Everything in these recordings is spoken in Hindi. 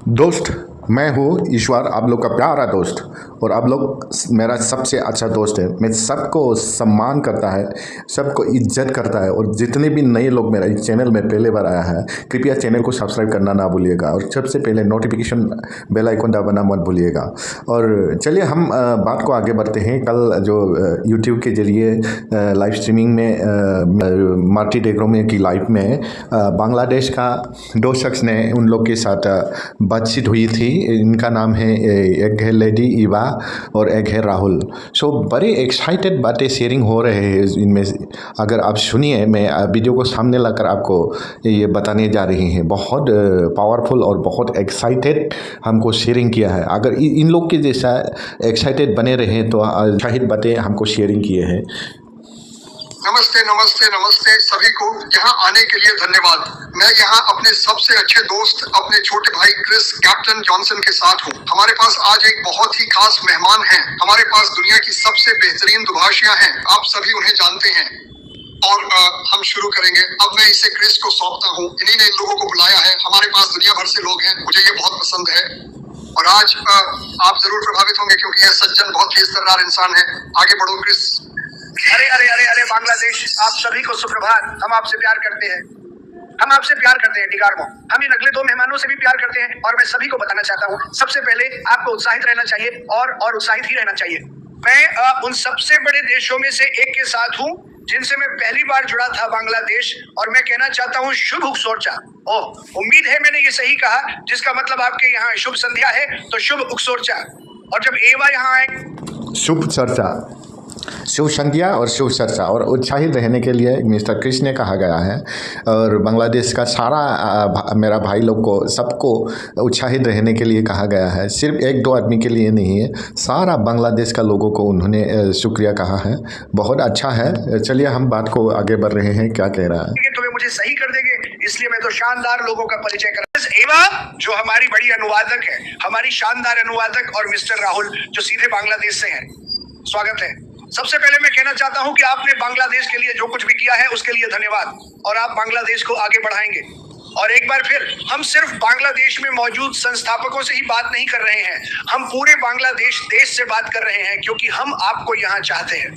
दोस्त, मैं हूँ ईश्वर, आप लोग का प्यारा दोस्त। और आप लोग मेरा सबसे अच्छा दोस्त है। मैं सबको सम्मान करता है, सबको इज्जत करता है। और जितने भी नए लोग मेरा इस चैनल में पहले बार आया है, कृपया चैनल को सब्सक्राइब करना ना भूलिएगा। और सबसे पहले नोटिफिकेशन बेल आइकन दबाना मत भूलिएगा। और चलिए हम बात को आगे बढ़ते हैं। कल जो यूट्यूब के जरिए लाइव स्ट्रीमिंग में मार्टी डेग्रोमे की लाइव में बांग्लादेश का दो शख्स ने उन लोग के साथ बातचीत हुई थी। इनका नाम है, एक है लेडी ईवा और एक है राहुल। सो बड़े एक्साइटेड बातें शेयरिंग हो रहे हैं इनमें। अगर आप सुनिए, मैं वीडियो को सामने लाकर आपको ये बताने जा रही हैं। बहुत पावरफुल और बहुत एक्साइटेड हमको शेयरिंग किया है। अगर इन लोग के जैसा एक्साइटेड बने रहे तो शाहिद बातें हमको शेयरिंग किए हैं। नमस्ते नमस्ते नमस्ते सभी को यहाँ आने के लिए धन्यवाद। मैं यहाँ अपने सबसे अच्छे दोस्त, अपने छोटे भाई क्रिस कैप्टन जॉनसन के साथ हूँ। हमारे पास आज एक बहुत ही खास मेहमान हैं। हमारे पास दुनिया की सबसे बेहतरीन दुभाषियाँ हैं, आप सभी उन्हें जानते हैं। और हम शुरू करेंगे। अब मैं इसे क्रिस को सौंपता हूँ। इन्हीं ने इन लोगों को बुलाया है। हमारे पास दुनिया भर से लोग हैं, मुझे ये बहुत पसंद है। और आज आप जरूर प्रभावित होंगे क्योंकि यह सज्जन बहुत तेज तर्रार इंसान है। आगे बढ़ो क्रिस। अरे अरे अरे अरे बांग्लादेश, आप सभी को सुप्रभात। हम आपसे प्यार करते हैं, हम आपसे प्यार करते हैं डिगारमो। हम इन अगले दो मेहमानों से भी प्यार करते हैं। और मैं सभी को बताना चाहता हूँ, सबसे पहले आपको उत्साहित रहना चाहिए और उत्साहित ही रहना चाहिए। मैं उन सबसे बड़े देशों में से एक के साथ हूँ जिनसे मैं पहली बार जुड़ा था, बांग्लादेश। और मैं कहना चाहता हूँ शुभ उक्सोर्चा। उम्मीद है मैंने ये सही कहा, जिसका मतलब आपके यहाँ शुभ संध्या है, तो शुभ उक्सोर्चा। और जब एवा यहाँ आए, शुभ चर्चा, शुभ संध्या और शुभ चर्चा। और उत्साहित रहने के लिए मिस्टर क्रिस ने कहा गया है। और बांग्लादेश का सारा मेरा भाई लोग को, सबको उत्साहित रहने के लिए कहा गया है। सिर्फ एक दो आदमी के लिए नहीं है, सारा बांग्लादेश का लोगों को उन्होंने शुक्रिया कहा है। बहुत अच्छा है। चलिए हम बात को आगे बढ़ रहे हैं। क्या कह रहा है? तुम्हें मुझे सही कर देंगे, इसलिए मैं तो शानदार लोगों का परिचय कर एवा, जो हमारी बड़ी अनुवादक है, हमारी शानदार अनुवादक, और मिस्टर राहुल जो सीधे बांग्लादेश से हैं। स्वागत है। सबसे पहले मैं कहना चाहता हूं कि आपने बांग्लादेश के लिए जो कुछ भी किया है उसके लिए धन्यवाद। और आप बांग्लादेश को आगे बढ़ाएंगे। और एक बार फिर, हम सिर्फ बांग्लादेश में मौजूद संस्थापकों से ही बात नहीं कर रहे हैं, हम पूरे बांग्लादेश देश से बात कर रहे हैं, क्योंकि हम आपको यहाँ चाहते हैं।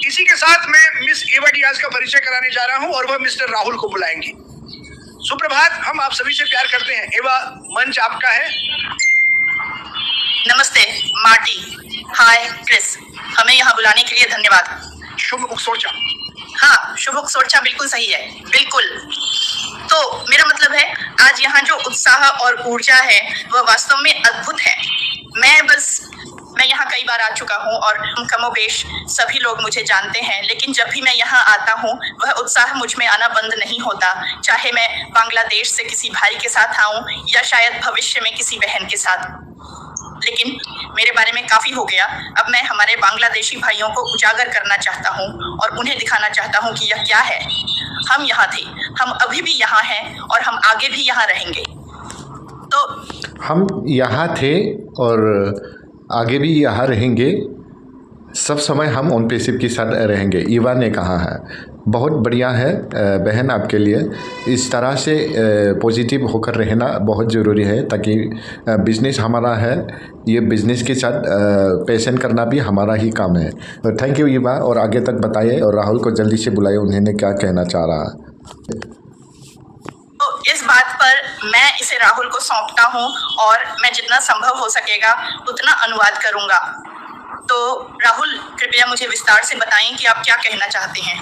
इसी के साथ मैं मिस एवा डियाज का परिचय कराने जा रहा हूँ और वह मिस्टर राहुल को बुलाएंगी। सुप्रभात। हम आप सभी से प्यार करते हैं। एवा, मंच आपका है। नमस्ते मार्टी। हाय क्रिस, हमें यहाँ बुलाने के लिए धन्यवाद। शुभ उक्सोर्चा। हाँ, शुभ उक्सोर्चा बिल्कुल सही है, बिल्कुल। तो मेरा मतलब है, आज यहाँ जो उत्साह और ऊर्जा है वह वास्तव में अद्भुत है। मैं यहाँ कई बार आ चुका हूँ और कमोबेश सभी लोग मुझे जानते हैं, लेकिन जब भी मैं यहाँ आता हूँ वह उत्साह मुझ में आना बंद नहीं होता। चाहे मैं बांग्लादेश से किसी भाई के साथ आऊँ या शायद भविष्य में किसी बहन के साथ। लेकिन मेरे बारे में काफ़ी हो गया। अब मैं हमारे बांग्लादेशी भाइयों को उजागर करना चाहता हूँ और उन्हें दिखाना चाहता हूँ कि यह क्या है। हम यहाँ थे, हम अभी भी यहाँ हैं और हम आगे भी यहाँ रहेंगे। तो हम यहाँ थे और आगे भी यहाँ रहेंगे। सब समय हम उन पेशिव के साथ रहेंगे, ईवा ने कहा है। बहुत बढ़िया है बहन, आपके लिए इस तरह से पॉजिटिव होकर रहना बहुत ज़रूरी है, ताकि बिजनेस हमारा है, ये बिजनेस के साथ पैशन करना भी हमारा ही काम है। तो थैंक यू ईवा, और आगे तक बताइए। और राहुल को जल्दी से बुलाइए, उन्होंने क्या कहना चाह रहा है। तो इस बात पर मैं इसे राहुल को सौंपता हूँ और मैं जितना संभव हो सकेगा उतना अनुवाद करूँगा। तो राहुल, कृपया मुझे विस्तार से बताएं कि आप क्या कहना चाहते हैं।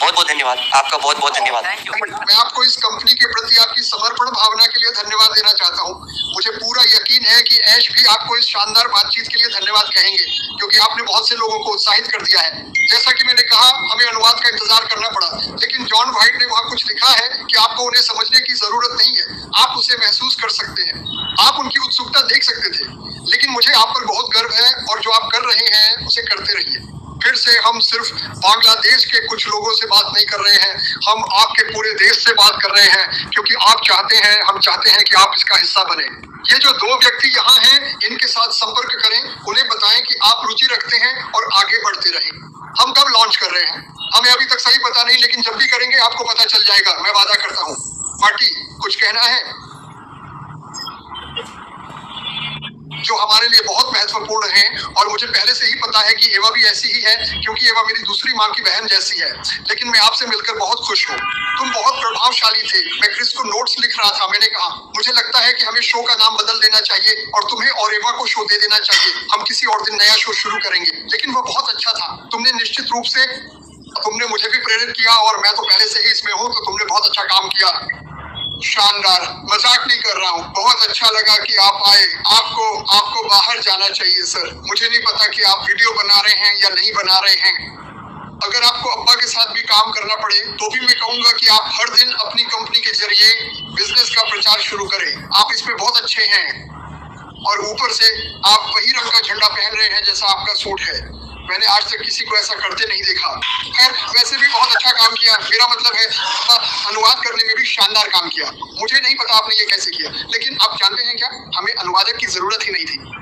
बहुत बहुत धन्यवाद, आपका बहुत बहुत धन्यवाद। मैं आपको इस कंपनी के प्रति आपकी समर्पण भावना के लिए धन्यवाद देना चाहता हूँ। मुझे पूरा यकीन है कि ऐश भी आपको इस शानदार बातचीत के लिए धन्यवाद कहेंगे, क्योंकि आपने बहुत से लोगों को उत्साहित कर दिया है। जैसा कि मैंने कहा, हमें अनुवाद का इंतजार करना पड़ा, लेकिन जॉन वाइट ने वहाँ कुछ लिखा है कि आपको उन्हें समझने की जरूरत नहीं है, आप उसे महसूस कर सकते हैं, आप उनकी उत्सुकता देख सकते थे। लेकिन मुझे आप पर बहुत गर्व है और जो आप कर रहे हैं उसे करते रहिए। फिर से हम सिर्फ बांग्लादेश के कुछ लोगों से बात नहीं कर रहे हैं, हम आपके पूरे देश से बात कर रहे हैं, क्योंकि आप चाहते हैं, हम चाहते हैं कि आप इसका हिस्सा बने। ये जो दो व्यक्ति यहाँ हैं, इनके साथ संपर्क करें, उन्हें बताएं कि आप रुचि रखते हैं और आगे बढ़ते रहें। हम कब लॉन्च कर रहे हैं हमें अभी तक सही पता नहीं, लेकिन जब भी करेंगे आपको पता चल जाएगा, मैं वादा करता हूँ। मार्टी, कुछ कहना है? हमारे लिए बहुत महत्वपूर्ण हैं और मुझे पहले से ही पता है कि एवा भी ऐसी ही है, क्योंकि एवा मेरी दूसरी माँ की बहन जैसी है। लेकिन मैं आपसे मिलकर बहुत खुश हूँ। तुम बहुत प्रभावशाली थे। मैं क्रिस को नोट्स लिख रहा था, मैंने कहा मुझे लगता है कि हमें शो का नाम बदल देना चाहिए और तुम्हें और एवा को शो दे देना चाहिए। हम किसी और दिन नया शो शुरू करेंगे। लेकिन वो बहुत अच्छा था। तुमने निश्चित रूप से तुमने मुझे भी प्रेरित किया और मैं तो पहले से ही इसमें हूँ, तो तुमने बहुत अच्छा काम किया। शानदार, मजाक नहीं कर रहा हूँ। बहुत अच्छा लगा कि आप आए। आपको बाहर जाना चाहिए सर। मुझे नहीं पता कि आप वीडियो बना रहे हैं या नहीं बना रहे हैं। अगर आपको अब्बा के साथ भी काम करना पड़े तो भी मैं कहूंगा कि आप हर दिन अपनी कंपनी के जरिए बिजनेस का प्रचार शुरू करें। आप इसमें बहुत अच्छे हैं और ऊपर से आप वही रंग का झंडा पहन रहे हैं जैसा आपका सूट है। मैंने आज तक किसी को ऐसा करते नहीं देखा। खैर, वैसे भी बहुत अच्छा काम किया। मेरा मतलब है अनुवाद करने में भी शानदार काम किया। मुझे नहीं पता आपने ये कैसे किया, लेकिन आप जानते हैं क्या, हमें अनुवादक की जरूरत ही नहीं थी।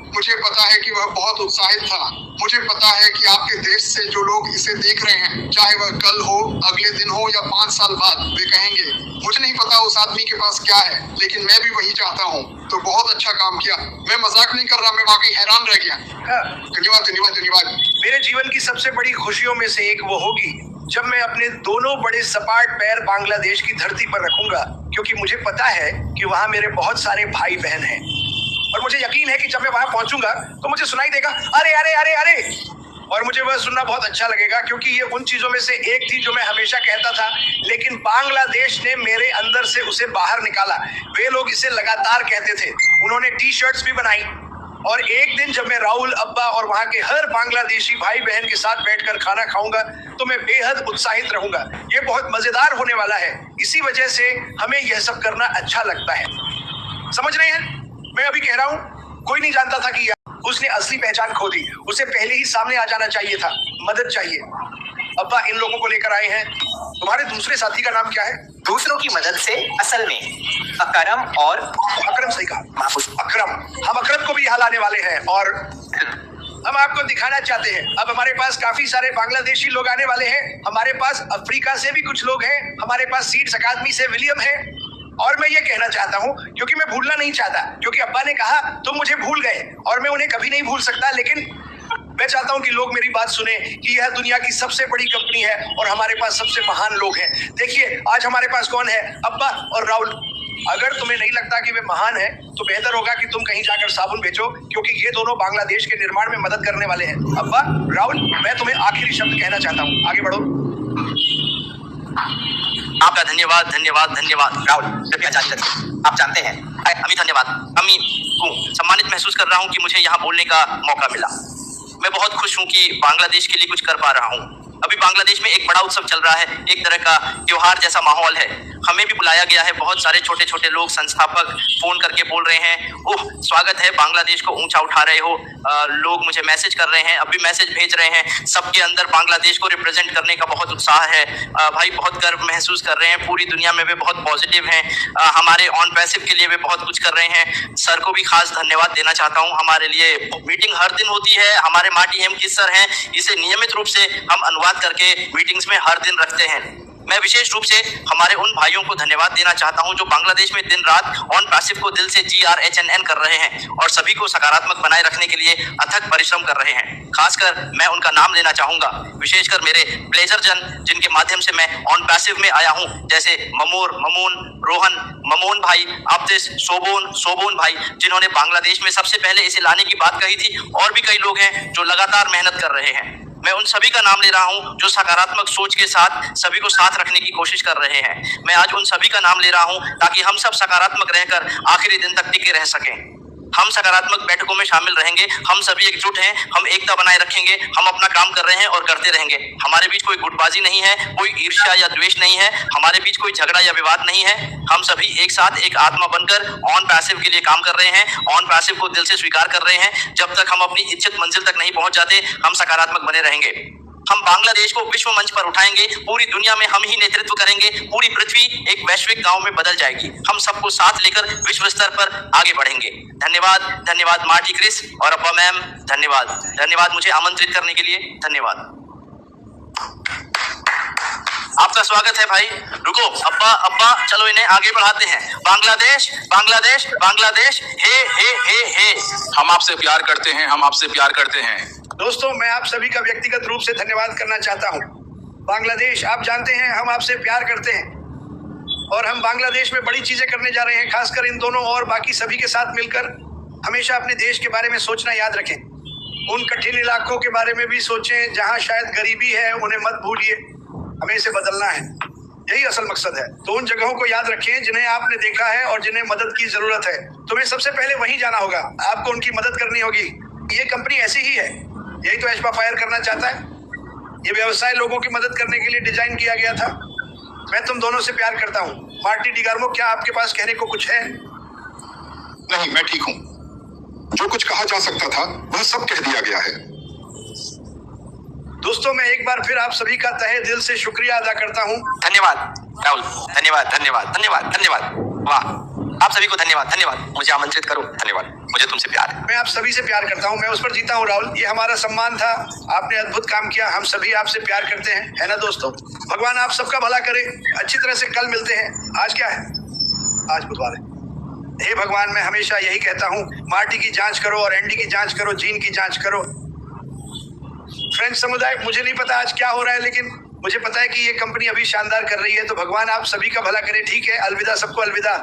मुझे पता है कि वह बहुत उत्साहित था। मुझे पता है कि आपके देश से जो लोग इसे देख रहे हैं, चाहे वह कल हो, अगले दिन हो या 5 साल बाद, वे कहेंगे मुझे नहीं पता उस आदमी के पास क्या है, लेकिन मैं भी वही चाहता हूँ। तो बहुत अच्छा काम किया। मैं मजाक नहीं कर रहा, मैं वाकई हैरान रह गया। धन्यवाद धन्यवाद धन्यवाद। मेरे जीवन की सबसे बड़ी खुशियों में से एक वो होगी जब मैं अपने दोनों बड़े सपाट पैर बांग्लादेश की धरती पर रखूंगा, क्योंकि मुझे पता है कि वहां मेरे बहुत सारे भाई बहन हैं और मुझे यकीन है कि जब मैं वहां पहुंचूंगा तो मुझे सुनाई देगा अरे अरे अरे अरे, और मुझे वह सुनना बहुत अच्छा लगेगा, क्योंकि ये उन चीजों में से एक थी जो मैं हमेशा कहता था, लेकिन बांग्लादेश ने मेरे अंदर से उसे बाहर निकाला। वे लोग इसे लगातार कहते थे। उन्होंने टी शर्ट्स भी बनाई और एक दिन जब मैं राहुल, अब्बा और वहां के हर बांग्लादेशी भाई बहन के साथ बैठकर खाना खाऊंगा तो मैं बेहद उत्साहित रहूंगा। ये बहुत मजेदार होने वाला है। इसी वजह से हमें यह सब करना अच्छा लगता है। समझ रहे हैं? मैं अभी कह रहा हूं, कोई नहीं जानता था कि उसने असली पहचान खो दी। उसे पहले ही सामने आ जाना चाहिए था। मदद चाहिए। अब्बा इन लोगों को लेकर आए हैं। तुम्हारे दूसरे साथी का नाम क्या है? दूसरों की मदद से असल में अकरम और अकरम, सही कहा। महफूज। अकरम, हम अकरम को भी यहाँ लाने वाले हैं और हम आपको दिखाना चाहते हैं। अब हमारे पास काफी सारे बांग्लादेशी लोग आने वाले हैं। हमारे पास अफ्रीका से भी कुछ लोग हैं। हमारे पास सीड्स अकादमी से विलियम है। और मैं ये कहना चाहता हूँ, क्योंकि मैं भूलना नहीं चाहता, क्योंकि अब्बा ने कहा तुम मुझे भूल गए और मैं उन्हें कभी नहीं भूल सकता, लेकिन मैं चाहता हूं कि लोग मेरी बात सुने कि यह दुनिया की सबसे बड़ी कंपनी है और हमारे पास सबसे महान लोग हैं। देखिए आज हमारे पास कौन है? अब्बा और राहुल। अगर तुम्हें नहीं लगता कि वे महान हैं तो बेहतर होगा कि तुम कहीं जाकर साबुन बेचो, क्योंकि ये दोनों बांग्लादेश के निर्माण में मदद करने वाले हैं। अब्बा, राहुल, मैं तुम्हें आखिरी शब्द कहना चाहता हूँ। आगे बढ़ो। आपका धन्यवाद धन्यवाद धन्यवाद। राहुल, कृपया जारी रखिए। आप जानते हैं अम्मी धन्यवाद। अम्मी को सम्मानित महसूस कर रहा हूँ कि मुझे यहाँ बोलने का मौका मिला। मैं बहुत खुश हूँ कि बांग्लादेश के लिए कुछ कर पा रहा हूँ। अभी बांग्लादेश में एक बड़ा उत्सव चल रहा है, एक तरह का त्योहार जैसा माहौल है। हमें भी बुलाया गया है। बहुत सारे छोटे छोटे लोग, संस्थापक फोन करके बोल रहे हैं, ओह स्वागत है, बांग्लादेश को ऊंचा उठा रहे हो। लोग मुझे मैसेज कर रहे हैं, अभी मैसेज भेज रहे हैं। सबके अंदर बांग्लादेश को रिप्रेजेंट करने का बहुत उत्साह है। भाई बहुत गर्व महसूस कर रहे हैं। पूरी दुनिया में वे बहुत पॉजिटिव हैं। हमारे ऑन पैसिव के लिए वे बहुत कुछ कर रहे हैं। सर को भी खास धन्यवाद देना चाहता हूँ। हमारे लिए मीटिंग हर दिन होती है। हमारे माटी हेमकिस सर हैं, इसे नियमित रूप से हम अनुवाद करके मीटिंग्स में हर दिन रखते हैं। मैं विशेष रूप से हमारे उन भाइयों को धन्यवाद देना चाहता हूं जो बांग्लादेश में दिन रात ऑन पैसिव को दिल से GRHNN कर रहे हैं और सभी को सकारात्मक बनाए रखने के लिए अथक परिश्रम कर रहे हैं। खासकर मैं उनका नाम लेना चाहूंगा, विशेषकर मेरे प्लेजर जन जिनके माध्यम से मैं ऑन पैसिव में आया हूं, जैसे ममून, रोहन, ममोन भाई, अब्दिस, सोबोन भाई, जिन्होंने बांग्लादेश में सबसे पहले इसे लाने की बात कही थी। और भी कई लोग हैं जो लगातार मेहनत कर रहे हैं। मैं उन सभी का नाम ले रहा हूं जो सकारात्मक सोच के साथ सभी को साथ रखने की कोशिश कर रहे हैं। मैं आज उन सभी का नाम ले रहा हूं ताकि हम सब सकारात्मक रहकर आखिरी दिन तक टिके रह सकें। हम सकारात्मक बैठकों में शामिल रहेंगे। हम सभी एकजुट हैं। हम एकता बनाए रखेंगे। हम अपना काम कर रहे हैं और करते रहेंगे। हमारे बीच कोई गुटबाजी नहीं है, कोई ईर्ष्या या द्वेष नहीं है, हमारे बीच कोई झगड़ा या विवाद नहीं है। हम सभी एक साथ एक आत्मा बनकर ऑन पैसिव के लिए काम कर रहे हैं, ऑन पैसिव को दिल से स्वीकार कर रहे हैं। जब तक हम अपनी इच्छित मंजिल तक नहीं पहुंच जाते, हम सकारात्मक बने रहेंगे। हम बांग्लादेश को विश्व मंच पर उठाएंगे। पूरी दुनिया में हम ही नेतृत्व करेंगे। पूरी पृथ्वी एक वैश्विक गांव में बदल जाएगी। हम सबको साथ लेकर विश्व स्तर पर आगे बढ़ेंगे। धन्यवाद धन्यवाद मार्टी, क्रिस और अब्बा मैम, धन्यवाद मुझे आमंत्रित करने के लिए। धन्यवाद। आपका स्वागत है भाई। रुको अब्बा अब्बा, चलो इन्हें आगे बढ़ाते हैं। बांग्लादेश बांग्लादेश बांग्लादेश, हे। हम आपसे प्यार करते हैं, हम आपसे प्यार करते हैं। दोस्तों, मैं आप सभी का व्यक्तिगत रूप से धन्यवाद करना चाहता हूं। बांग्लादेश, आप जानते हैं हम आपसे प्यार करते हैं और हम बांग्लादेश में बड़ी चीजें करने जा रहे हैं, खासकर इन दोनों और बाकी सभी के साथ मिलकर। हमेशा अपने देश के बारे में सोचना याद रखें, उन कठिन इलाकों के बारे में भी सोचें जहां शायद गरीबी है, उन्हें मत भूलिए। हमें इसे बदलना है, यही असल मकसद है। तो उन जगहों को याद रखें जिन्हें आपने देखा है और जिन्हें मदद की जरूरत है। तुम्हें सबसे पहले वहीं जाना होगा, आपको उनकी मदद करनी होगी। ये कंपनी ऐसी ही है, यही तो एशपा फायर करना चाहता है। ये व्यवसाय लोगों की मदद करने के लिए डिजाइन किया गया था। मैं तुम दोनों से प्यार करता हूँ। मार्टी डिगार्मो, क्या आपके पास कहने को कुछ है? नहीं, मैं ठीक हूँ। जो कुछ कहा जा सकता था वह सब कह दिया गया है। दोस्तों, मैं एक बार फिर आप सभी का तहे दिल से शुक्रिया अदा करता हूँ। धन्यवाद राहुल, धन्यवाद धन्यवाद धन्यवाद धन्यवाद। वाह, आप सभी को धन्यवाद धन्यवाद। मुझे आमंत्रित करो, धन्यवाद। मुझे तुमसे प्यार है। मैं आप सभी से प्यार करता हूँ, मैं उस पर जीता हूँ राहुल। ये हमारा सम्मान था, आपने अद्भुत काम किया। हम सभी आपसे प्यार करते हैं, है ना दोस्तों? भगवान आप सबका भला करे। अच्छी तरह से कल मिलते हैं। आज क्या है? आज बुधवार है। हे भगवान, मैं हमेशा यही कहता हूँ, मार्टी की जांच करो और एंडी की जांच करो, जीन की जांच करो। फ्रेंड्स समुदाय, मुझे नहीं पता आज क्या हो रहा है, लेकिन मुझे पता है कि ये कंपनी अभी शानदार कर रही है। तो भगवान आप सभी का भला करे। ठीक है, अलविदा सबको, अलविदा।